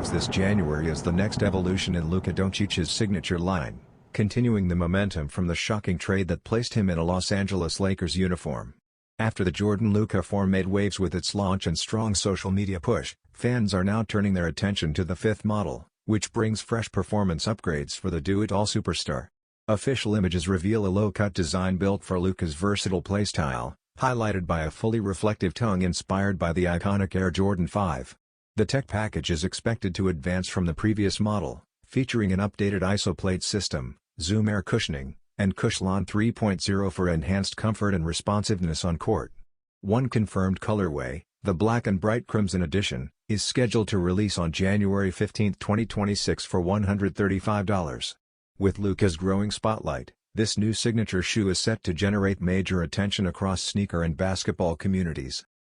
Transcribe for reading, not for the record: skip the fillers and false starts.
arrives this January as the next evolution in Luka Doncic's signature line, continuing the momentum from the shocking trade that placed him in a Los Angeles Lakers uniform. After the Jordan-Luka form made waves with its launch and strong social media push, fans are now turning their attention to the fifth model, which brings fresh performance upgrades for the do-it-all superstar. Official images reveal a low-cut design built for Luka's versatile playstyle, highlighted by a fully reflective tongue inspired by the iconic Air Jordan 5. The tech package is expected to advance from the previous model, featuring an updated isoplate system, Zoom air cushioning, and Cushlon 3.0 for enhanced comfort and responsiveness on court. One confirmed colorway, the black and bright crimson edition, is scheduled to release on January 15, 2026 for $135. With Luka's growing spotlight, this new signature shoe is set to generate major attention across sneaker and basketball communities.